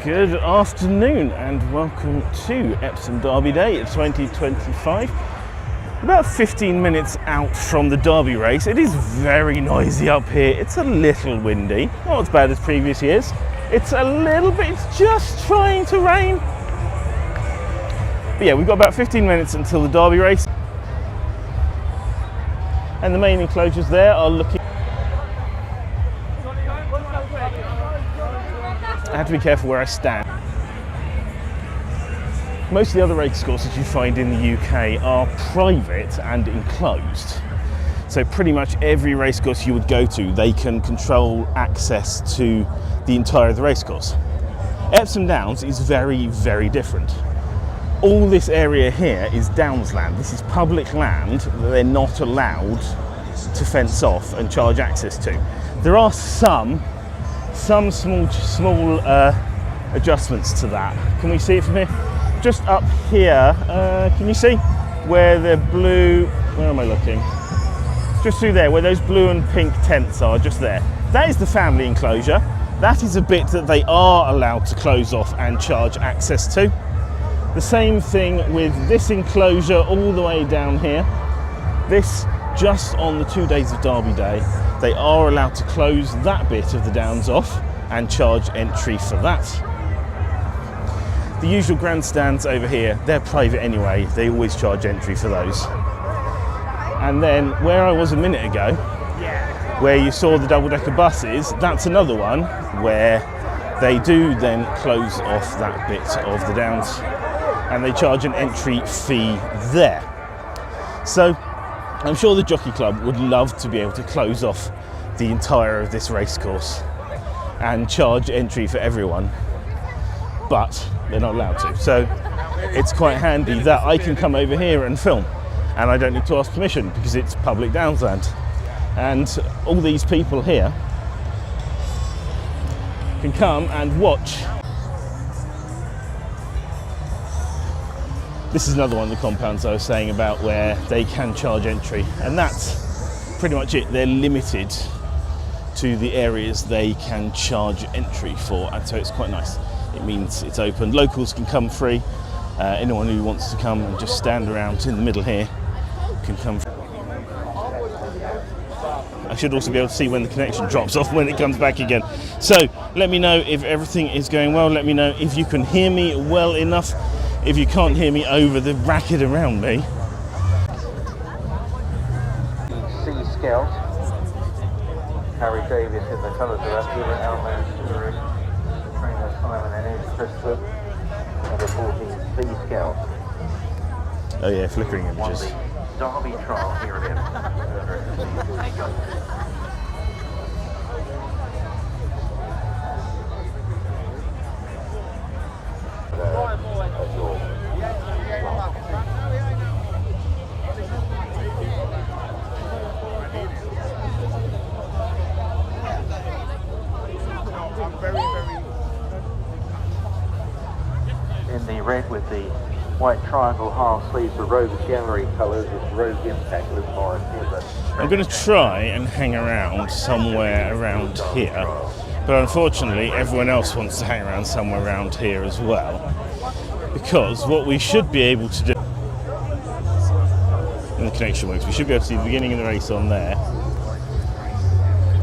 Good afternoon and welcome to Epsom Derby Day 2025. About 15 minutes out from the Derby race. It is very noisy up here. It's a little windy, not as bad as previous years. It's a little bit, it's just trying to rain. But yeah, we've got about 15 minutes until the Derby race. And the main enclosures there are looking... I have to be careful where I stand. Most of the other race courses you find in the UK are private and enclosed. So pretty much every race course you would go to, they can control access to the entire of the race course. Epsom Downs is very, very different. All this area here is Downs land. This is public land that they're not allowed to fence off and charge access to. There are some small adjustments to that. Can we see it from here? Just up here, can you see where the blue, where am I looking? Just through there, where those blue and pink tents are, just there. That is the family enclosure. That is a bit that they are allowed to close off and charge access to. The same thing with this enclosure all the way down here. This, just on the 2 days of Derby Day, they are allowed to close that bit of the Downs off and charge entry for that. The usual grandstands over here, they're private anyway, they always charge entry for those. And then where I was a minute ago, where you saw the double-decker buses, that's another one where they do then close off that bit of the Downs and they charge an entry fee there. So I'm sure the Jockey Club would love to be able to close off the entire of this racecourse and charge entry for everyone, but they're not allowed to. So it's quite handy that I can come over here and film and I don't need to ask permission because it's public Downs land. And all these people here can come and watch. This is another one of the compounds I was saying about where they can charge entry, and that's pretty much it. They're limited to the areas they can charge entry for, and so it's quite nice. It means it's open. Locals can come free. Anyone who wants to come and just stand around in the middle here can come free. I should also be able to see when the connection drops off when it comes back again. So let me know if everything is going well. Let me know if you can hear me well enough. If you can't hear me over the racket around me. Sea Scout, Harry Davis in the colours of that, Gilbert Alman, trainer Simon and Ed Christopher, and reporting Sea Scout. Oh yeah, flickering images. Derby trial here at in the red with the white triangle half sleeves, the Rogues Gallery colours, is Rogue Impact with Morris Hibbert. I'm going to try and hang around somewhere around here, but unfortunately everyone else wants to hang around somewhere around here as well, because what we should be able to do, and the connection works, we should be able to see the beginning of the race on there,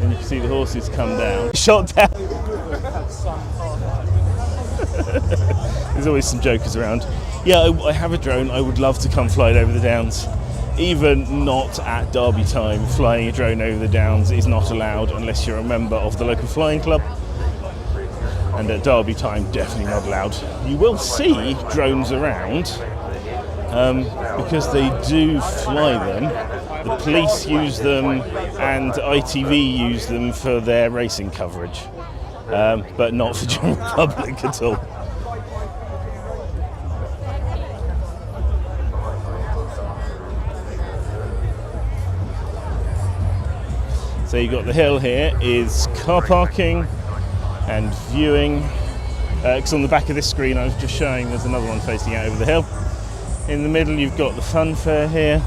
and you can see the horses come down. Shot down! There's always some jokers around. Yeah, I have a drone. I would love to come fly it over the Downs. Even not at Derby time, flying a drone over the Downs is not allowed unless you're a member of the local flying club. And at Derby time, definitely not allowed. You will see drones around because they do fly them. The police use them and ITV use them for their racing coverage, but not for general public at all. So you've got the hill here is car parking and viewing. Because on the back of this screen I was just showing there's another one facing out over the hill. In the middle you've got the fun fair here.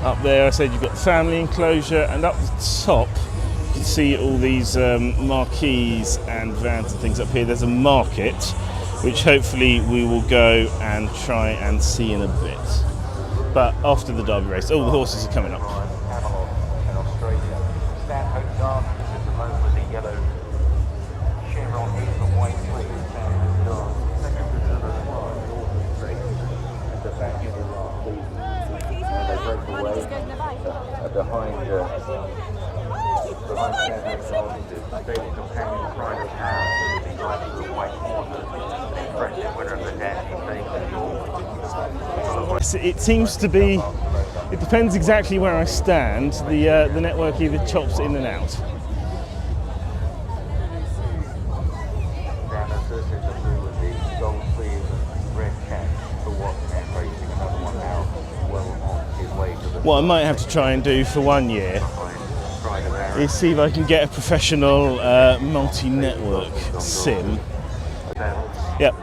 Up there I said you've got the family enclosure, and up the top you can see all these marquees and vans and things up here. There's a market, which hopefully we will go and try and see in a bit. But after the Derby race, all the horses are coming up. In Australia. Stanhope Gardens at the moment with the yellow chevron with the white plate. Stanhope Gardens. Second to the Noir, the Autumn Race. And the back in the last season. And they break away behind Stanhope Gardens is Daily Companion Pride of Power with the likes of the White Horses. The impressive winner of the Dandy Stakes. It seems to be, it depends exactly where I stand, the network either chops in and out. Down the surface of blue with the gold sleeve and red cap for Watson Racing, another one now well on his way to the What I might have to try and do for 1 year Pride of Arran. is see if I can get a professional multi-network sim. Yep.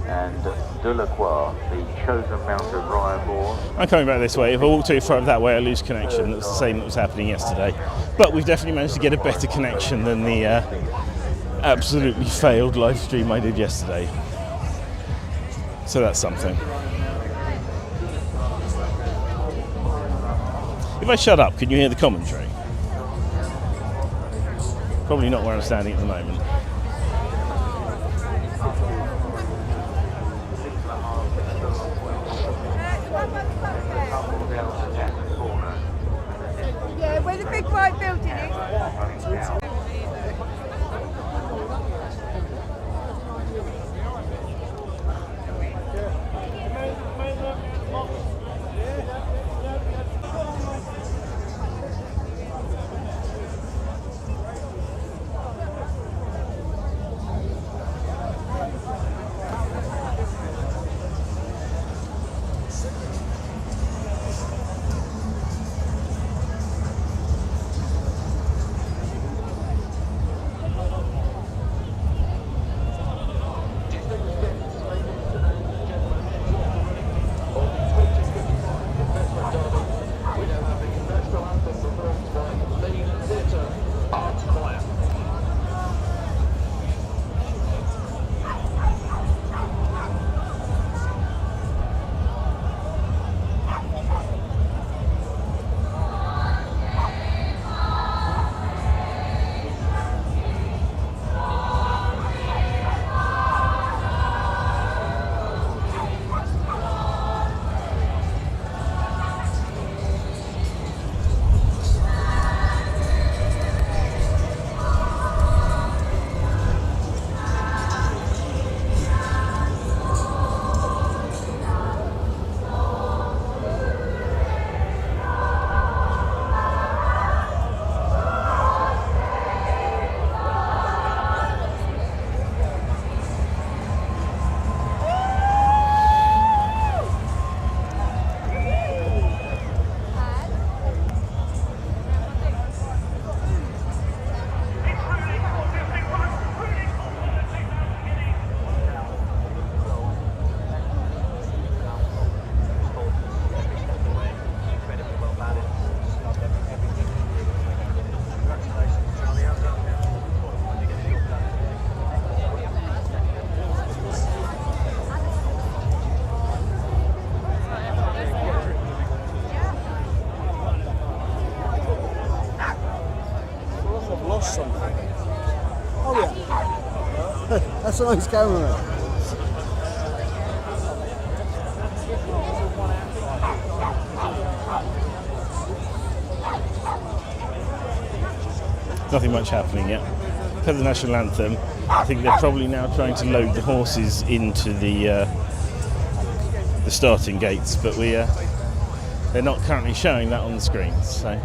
And Delacroix, the chosen mount of Ryan Moore. I'm coming back this way. If I walk too far that way, I lose connection. That's the same that was happening yesterday. But we've definitely managed to get a better connection than the absolutely failed live stream I did yesterday. So that's something. If I shut up, can you hear the commentary? Probably not where I'm standing at the moment. Yeah, where the big white building is. That's a nice camera. Nothing much happening yet. For the national anthem, I think they're probably now trying to load the horses into the starting gates, but they're not currently showing that on the screens. So.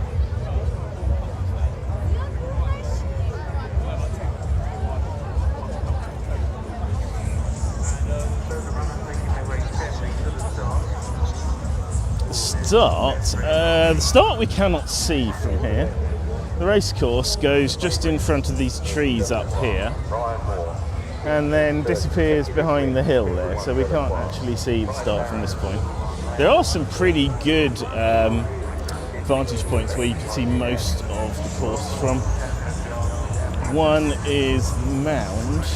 The start we cannot see from here. The racecourse goes just in front of these trees up here and then disappears behind the hill there, so we can't actually see the start from this point. There are some pretty good vantage points where you can see most of the course from. One is Mound,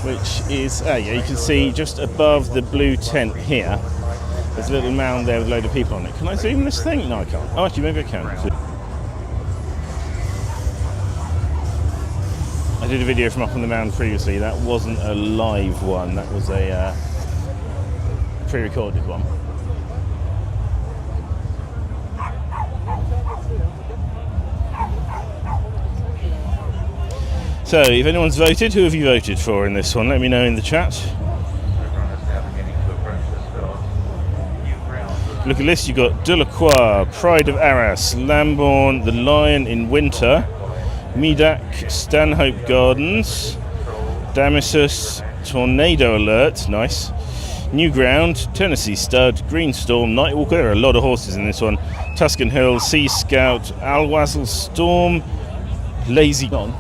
which is, yeah, you can see just above the blue tent here. There's a little mound there with a load of people on it. Can I zoom this thing? No, I can't. Oh, actually, maybe I can. I did a video from up on the mound previously. That wasn't a live one. That was a pre-recorded one. So, if anyone's voted, who have you voted for in this one? Let me know in the chat. Look at this, you've got Delacroix, Pride of Arras, Lambourne, The Lion in Winter, Medak, Stanhope Gardens, Damasus, Tornado Alert, nice, New Ground, Tennessee Stud, Green Storm, Nightwalker, there are a lot of horses in this one, Tuscan Hill, Sea Scout, Alwazzle Storm, Lazy Gone.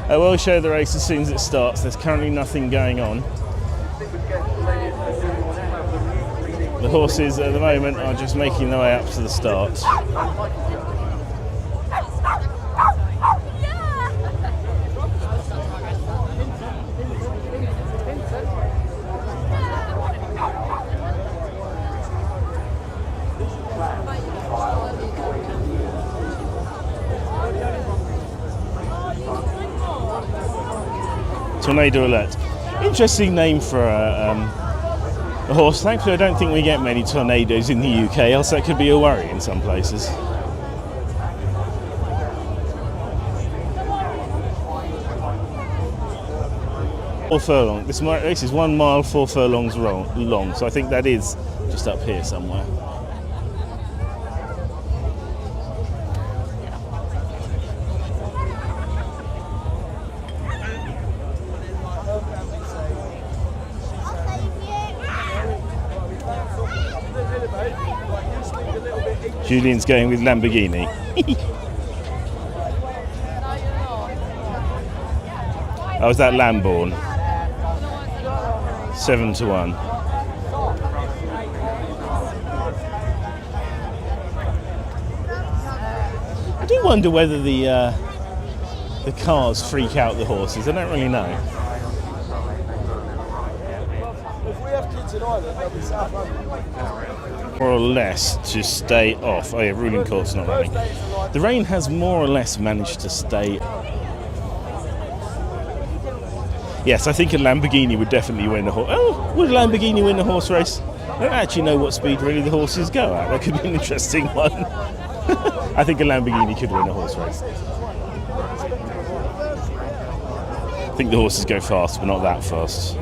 I will show the race as soon as it starts. There's currently nothing going on. The horses at the moment are just making their way up to the start. Tornado Alert. Interesting name for a horse. Thankfully, I don't think we get many tornadoes in the UK, else that could be a worry in some places. 4 furlong. This race is 1 mile 4 furlongs long, so I think that is just up here somewhere. Julian's going with Lamborghini. Oh, was that Lambourne? 7-1. I do wonder whether the cars freak out the horses. I don't really know. If we have kids in Ireland, they'll be South London. More or less to stay off. Oh yeah, ruling course not running. The rain has more or less managed to stay. Yes, I think a Lamborghini would definitely win the horse. Oh, would a Lamborghini win the horse race? I don't actually know what speed really the horses go at. That could be an interesting one. I think a Lamborghini could win a horse race. I think the horses go fast, but not that fast.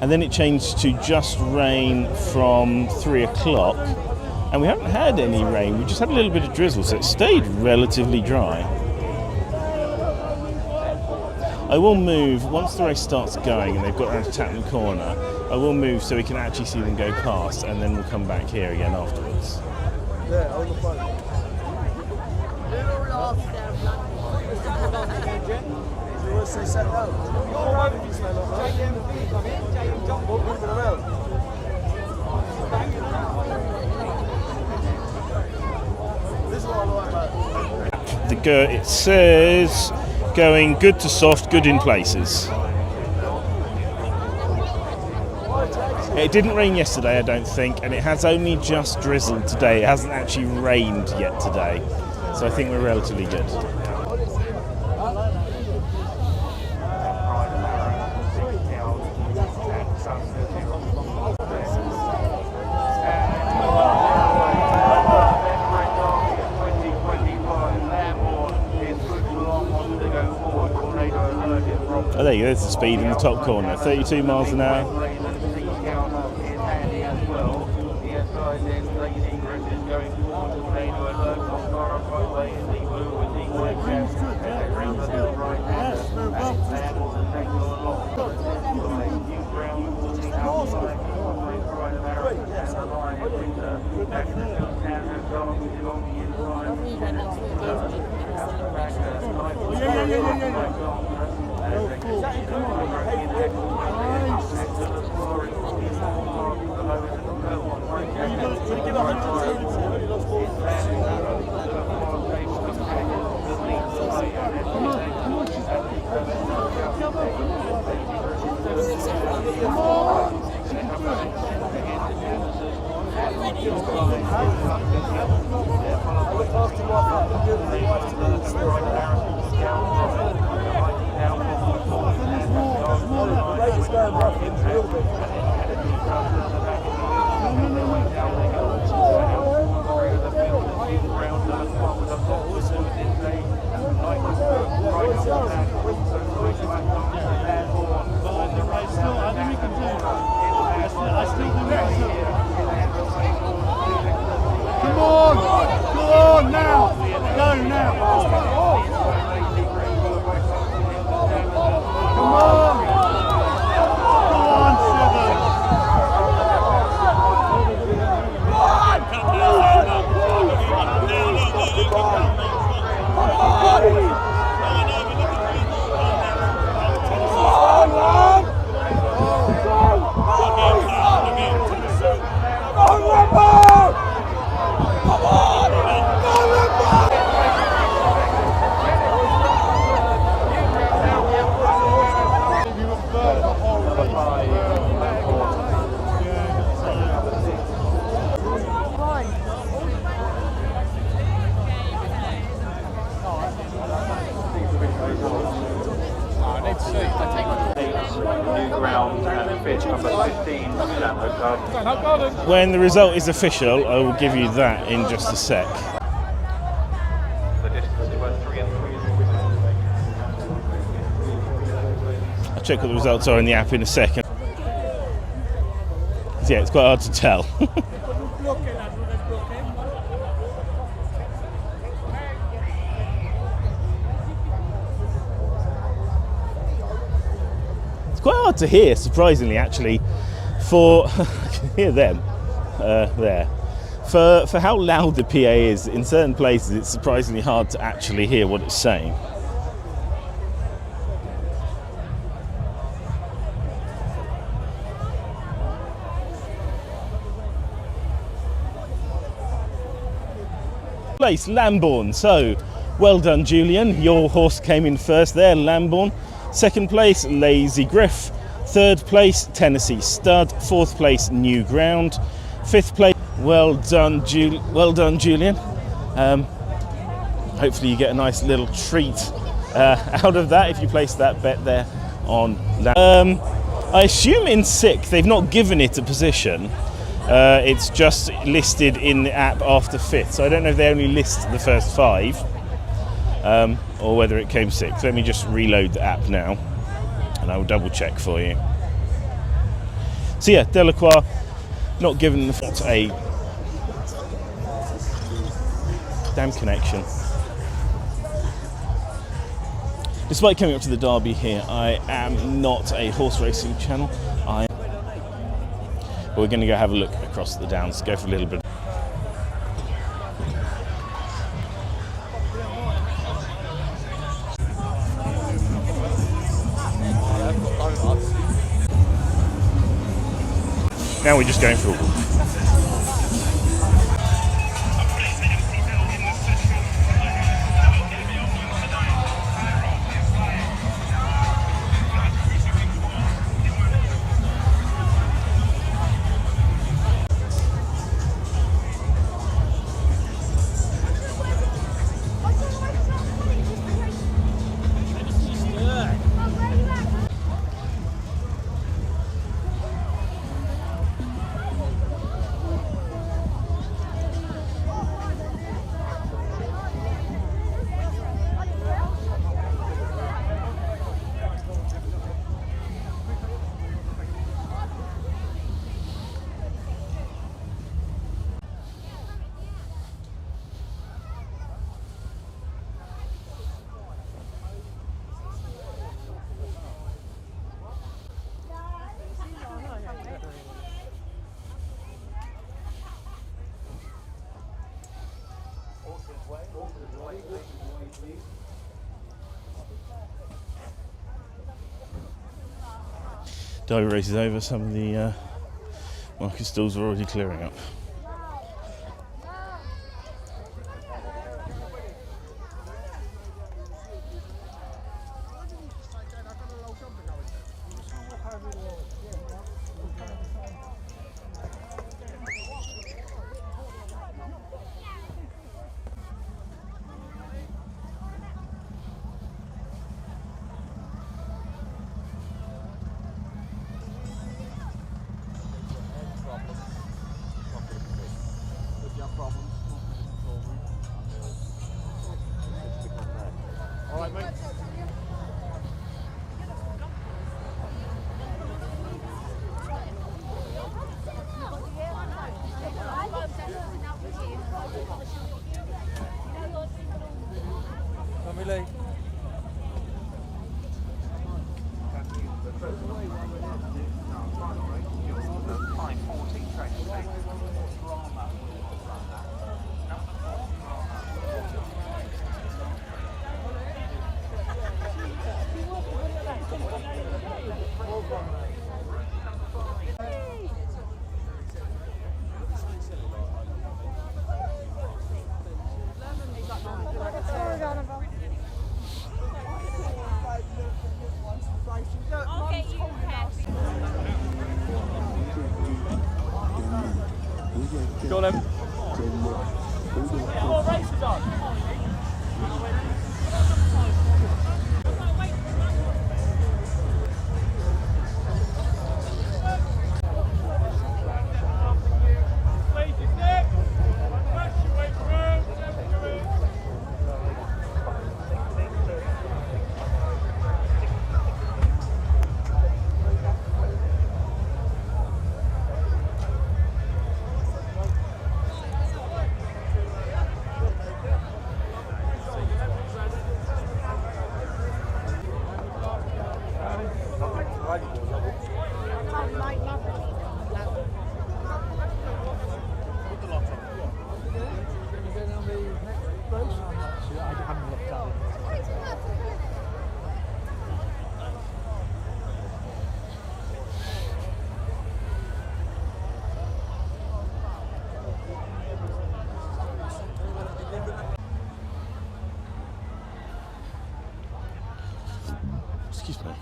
And then it changed to just rain from 3 o'clock, and we haven't had any rain. We just had a little bit of drizzle, so it stayed relatively dry. I will move once the race starts going and they've got around to Tatton Corner. I will move so we can actually see them go past, and then we'll come back here again afterwards. Yeah, on the phone. It says going good to soft, good in places. It didn't rain yesterday, I don't think, and it has only just drizzled today. It hasn't actually rained yet today, so I think we're relatively good. Oh, there you go, there's the speed in the top corner, 32 miles an hour. look after my fucking beautiful wife tonight. The rate is going rough a little bit. Come on! Go on now! Go now! Come on! Go on, Seven! New ground and pitch number 15, Stanhope Garden. When the result is official, I will give you that in just a sec. The distance were 3 and 3. I'll check what the results are in the app in a second. Yeah, it's quite hard to tell. It's quite hard to hear, surprisingly, actually, for I can hear them there. For how loud the PA is, in certain places it's surprisingly hard to actually hear what it's saying. Place Lambourne, so well done Julian, your horse came in first there, Lambourne. Second place Lazy Griff, third place Tennessee Stud, fourth place New Ground, fifth place well done Julian. Hopefully you get a nice little treat out of that if you place that bet there on I assume in sixth they've not given it a position. It's just listed in the app after fifth, so I don't know if they only list the first five or whether it came sixth. Let me just reload the app now and I will double check for you. So yeah, Delacroix not given a damn connection. Despite coming up to the Derby here, I am not a horse racing channel. We're going to go have a look across the downs, go for a little bit. Now we're just going for a walk. Derby race is over, some of the market stalls are already clearing up. side, mate. Tommy Lee. Go on then. What race is on? Excuse me.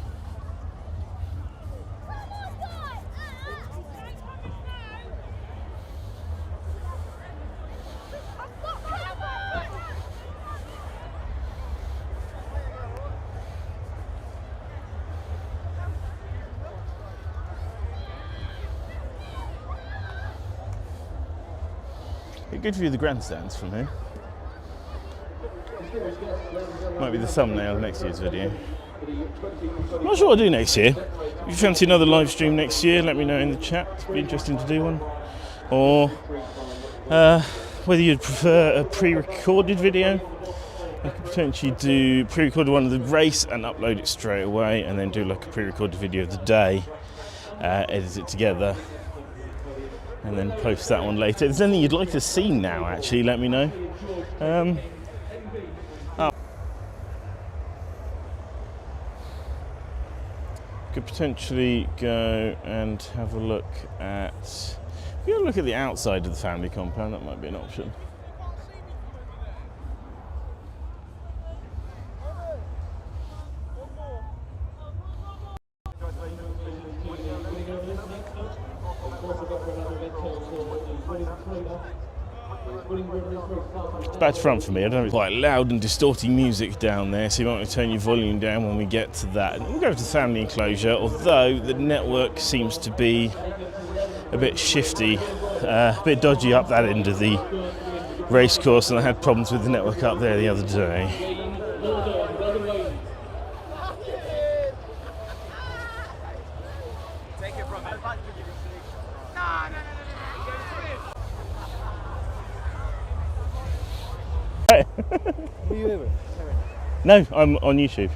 A good view of the grandstands from here. Might be the thumbnail of next year's video. I'm not sure what I'll do next year. If you fancy another live stream next year, let me know in the chat. It'd be interesting to do one. Or whether you'd prefer a pre-recorded video. I could potentially do pre-record one of the race and upload it straight away, and then do like a pre-recorded video of the day, edit it together, and then post that one later. If there's anything you'd like to see now, actually, let me know. Could potentially go and have a look at. Go look at the outside of the family compound. That might be an option. It's bad front for me. I don't know, quite loud and distorting music down there, so you might want to turn your volume down when we get to that. We'll go to the family enclosure, although the network seems to be a bit shifty, a bit dodgy up that end of the racecourse, and I had problems with the network up there the other day. Who are you here with? No, I'm on YouTube.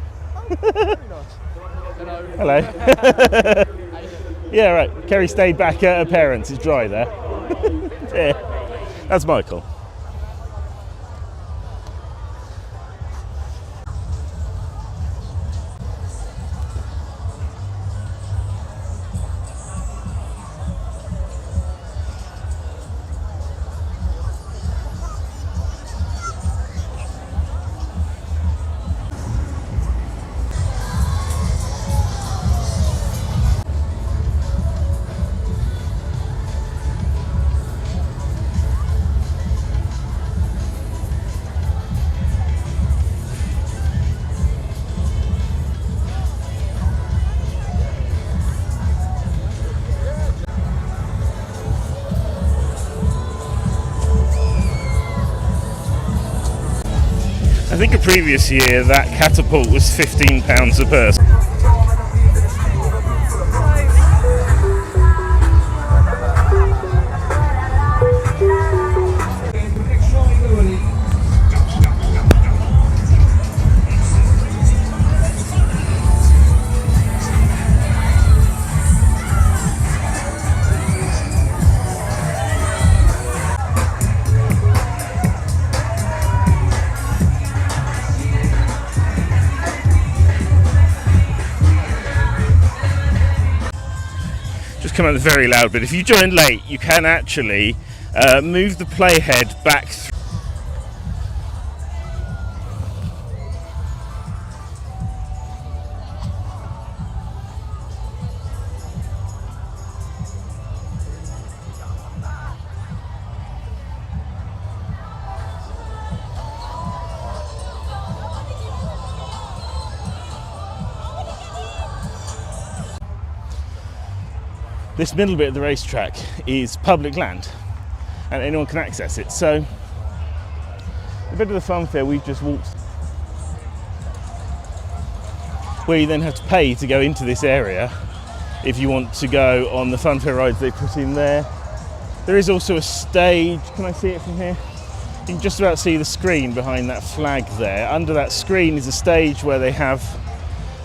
Hello. Hello. Yeah, right. Kerry stayed back at her parents'. It's dry there. Yeah, that's Michael. think a previous year that catapult was £15 a person. Come out very loud, but if you join late you can actually move the playhead back through. This middle bit of the racetrack is public land and anyone can access it. So the bit of the funfair we've just walked, where you then have to pay to go into this area if you want to go on the funfair rides they put in there. There is also a stage. Can I see it from here? You can just about see the screen behind that flag there. Under that screen is a stage where they have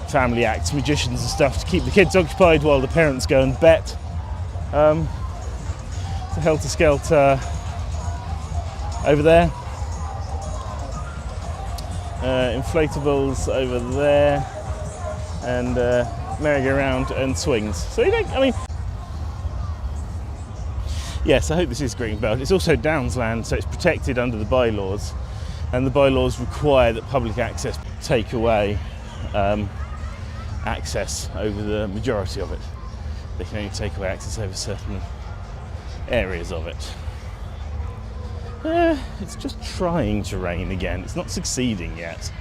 family acts, magicians and stuff to keep the kids occupied while the parents go and bet. It's a helter-skelter over there. Inflatables over there, and merry-go-round and swings. So you don't, I mean, yes, I hope this is Greenbelt. It's also Downs land, so it's protected under the bylaws, and the bylaws require that public access take away access over the majority of it. They can only take away access over certain areas of it. It's just trying to rain again. It's not succeeding yet.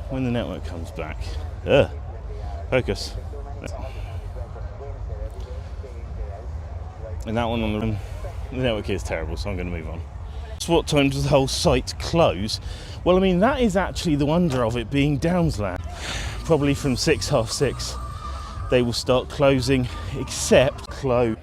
When the network comes back, focus. And that one on the network is terrible, so I'm going to move on. So what time does the whole site close? Well, I mean, that is actually the wonder of it being Downsland. Probably from 6, half 6, they will start closing, except close.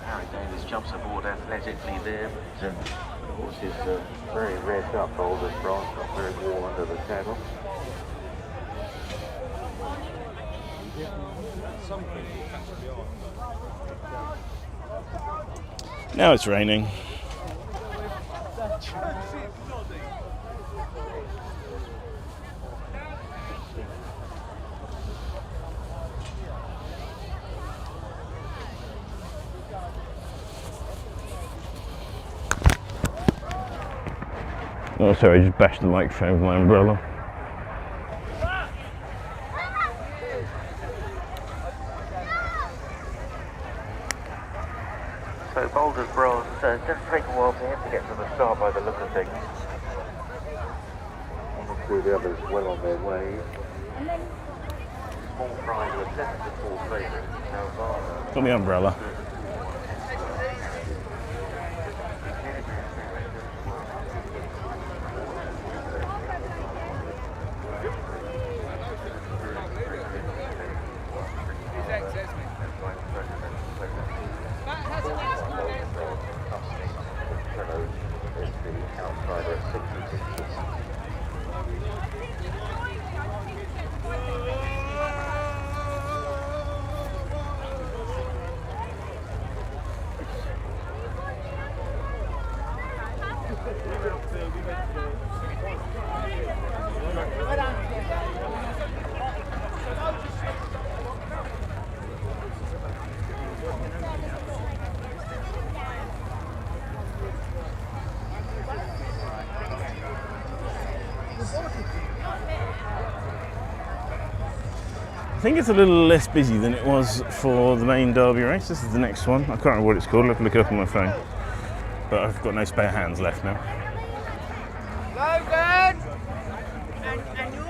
Harry Davies jumps aboard athletically there, but the horse is very revved up, Boulders Bronze, not very warm under the saddle. Now it's raining. Oh, sorry, I just bashed the microphone with my umbrella. So Boulders Bronze, it does take a while for him to get to the start by the look of things. One or two of the others well on their way. small prize of a tentative favourite, Calvano. Got my umbrella. Is the outsider at 66. I think it's a little less busy than it was for the main Derby race. This is the next one. I can't remember what it's called. I'll have to look it up on my phone. But I've got no spare hands left now. Logan! And you?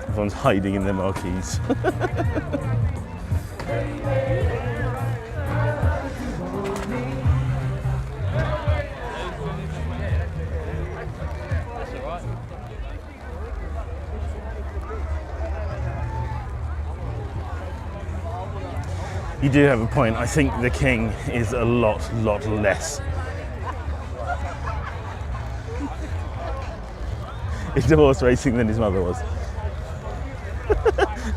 Everyone's hiding in their marquees. You do have a point. I think the King is a lot less into horse racing than his mother was.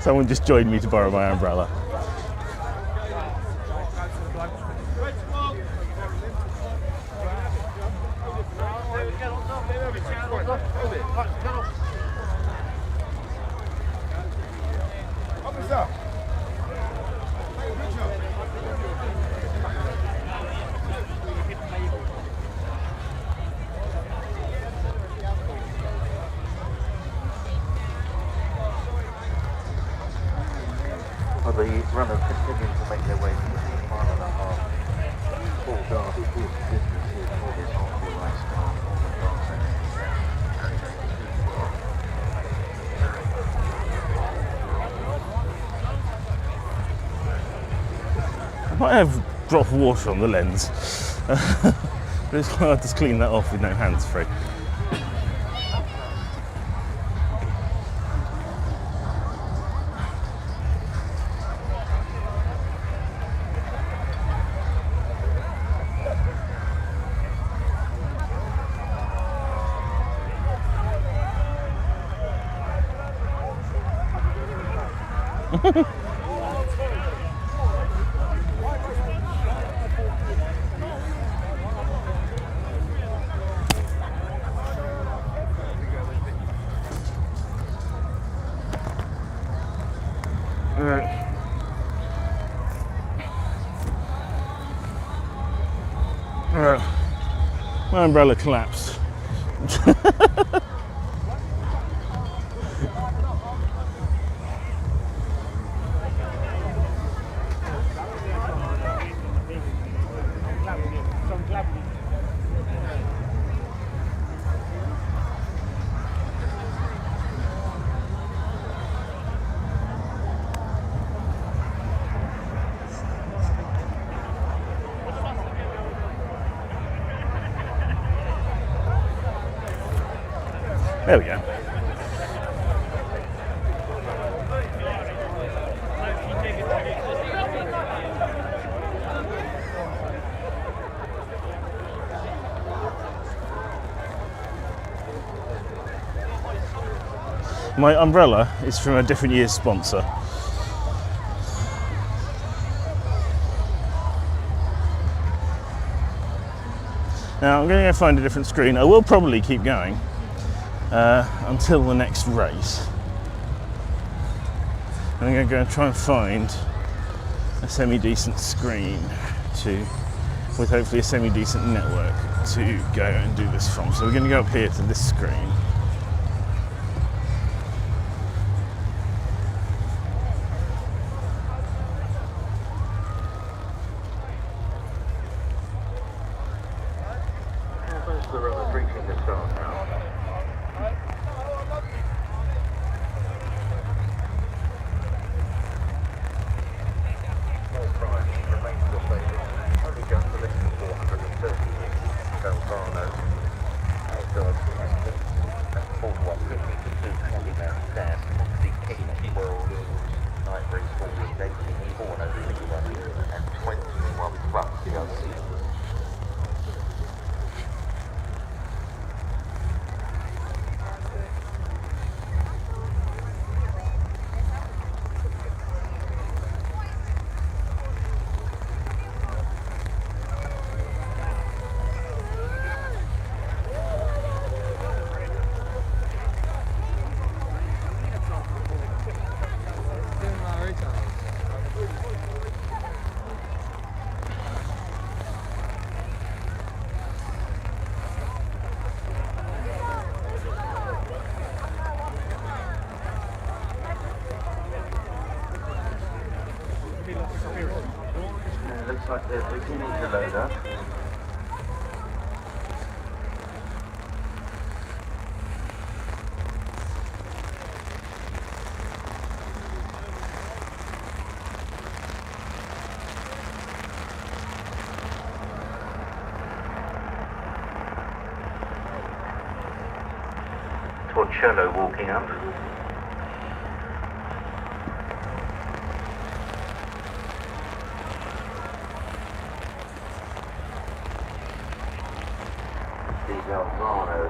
Someone just joined me to borrow my umbrella. Well, the runners continue to make their way to the mile and a half full Derby course distance here for this half-year race start on the far section. I might have dropped water on the lens, but it's quite hard to clean that off with no hands free. My umbrella collapsed. There we go. My umbrella is from a different year's sponsor. Now I'm going to go find a different screen. I will probably keep going until the next race. And I'm going to go and try and find a semi-decent screen with hopefully a semi-decent network. to go and do this from. So we're going to go up here to this screen. Most of the runners reaching the start now. Small Fry remains the favourite. Only just a little 430 Valvano. Outdoors at 41.52 Candyman Stan. The King World Night Breeze 14, 18, 401 and 21 plus the other. Looks like they're beginning to load up. Torcello walking up. Valvano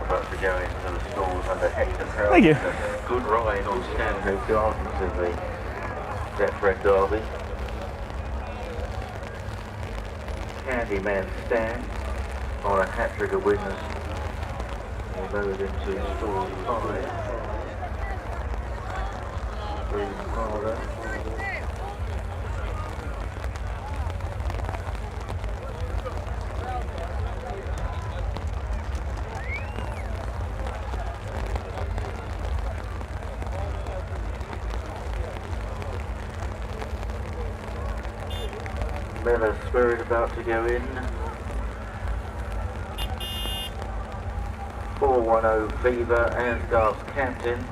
about to go into the stalls under Hector Crouch. Thank you. Good ride on Stanhope Gardens in the Betfred Derby. Candyman Stan on a hat-trick of winners. He lowered into stall 5. Green Father. Miller Spirit about to go in. 410 Fever, Asgard's captain.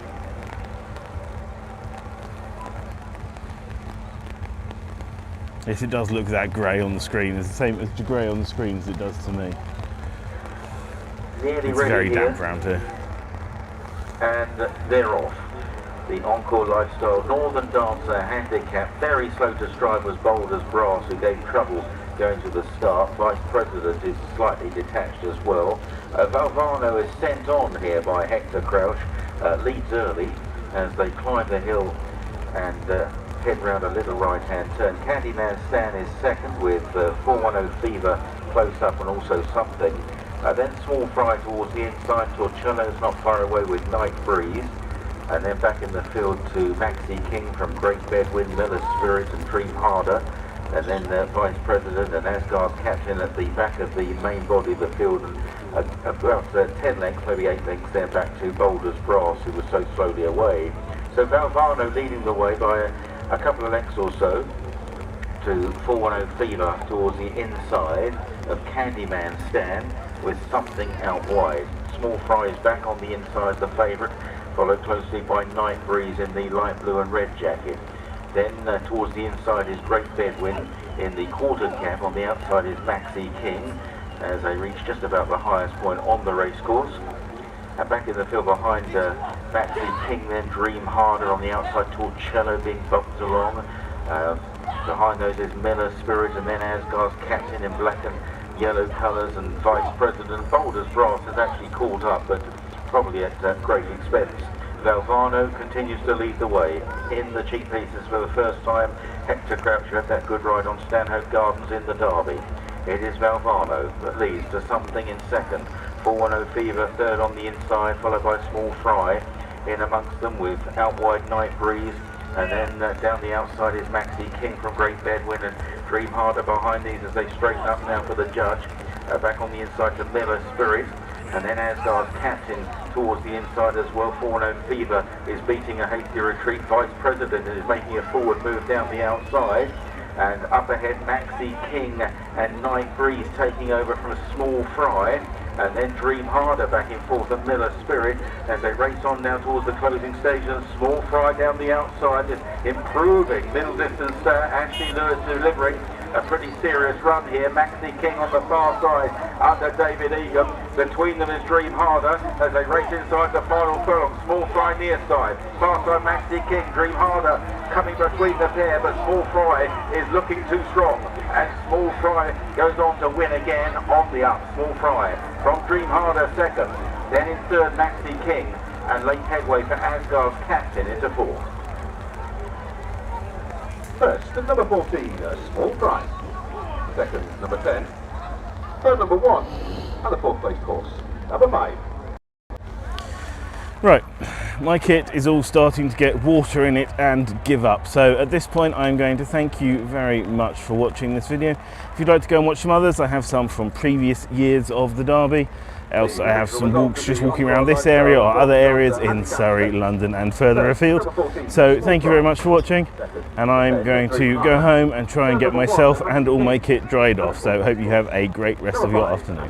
Yes, it does look that grey on the screen. It's the same as the grey on the screen as it does to me. Nearly It's ready very here. damp round here. And they're off. The Encore Lifestyle Northern Dancer handicap, very slow to stride was Boulders Brass, who gave trouble going to the start. Vice President is slightly detached as well. Valvano is sent on here by Hector Crouch, leads early as they climb the hill and head round a little right-hand turn. Candyman Stan is second with 410 Fever close up and also something. Then Small Fry towards the inside. Torcello's not far away with Night Breeze. And then back in the field to Maxi King from Great Bedouin, Miller Spirit and Dream Harder. And then Vice President and Asgard's captain at the back of the main body of the field. And about 10 lengths, maybe 8 lengths there back to Boulders Brass, who was so slowly away. So Valvano leading the way by a couple of lengths or so to 410 Fever towards the inside of Candyman Stan with something out wide. Small Fry is back on the inside, the favourite, followed closely by Night Breeze in the light blue and red jacket. Then towards the inside is Great Bedouin in the quartered cap. On the outside is Maxi King as they reach just about the highest point on the racecourse. And back in the field behind Maxi King, then Dream Harder on the outside, Torcello being bumped along. Behind those is Miller Spirit and then Asgard's captain in black and yellow colours, and Vice President Boulders Brass has actually caught up, but probably at great expense. Valvano continues to lead the way in the cheap pieces for the first time. Hector Crouch had that good ride on Stanhope Gardens in the Derby. It is Valvano that leads to something in second. 410 Fever third on the inside, followed by Small Fry in amongst them with out wide Night Breeze. And then down the outside is Maxi King from Great Bedouin and Dream Harder behind these as they straighten up now for the judge. back on the inside to Miller Spirit. And then Asgard's Captain towards the inside as well. Forno Fever is beating a hasty retreat. Vice President is making a forward move down the outside. And up ahead, Maxi King and Night Breeze taking over from Small Fry. And then Dream Harder back in fourth and Miller Spirit as they race on now towards the closing stage. And Small Fry down the outside is improving. Middle distance, Ashley Lewis delivering a pretty serious run here. Maxi King on the far side under David Egan. Between them is Dream Harder as they race inside the final furlong. Small Fry near side. Far side Maxi King. Dream Harder coming between the pair, but Small Fry is looking too strong. And Small Fry goes on to win again on the up. Small Fry from Dream Harder second. Then in third Maxi King. And late headway for Asgard's Captain into fourth. First, number 14, Small Fry. Second, number 10. Third, number 1. And the fourth place course, number 5. Right, my kit is all starting to get water in it and give up. So at this point I'm going to thank you very much for watching this video. If you'd like to go and watch some others, I have some from previous years of the Derby. Else I have some walks just walking around this area or other areas in Surrey, London and further afield. So thank you very much for watching, and I'm going to go home and try and get myself and all my kit dried off. So hope you have a great rest of your afternoon.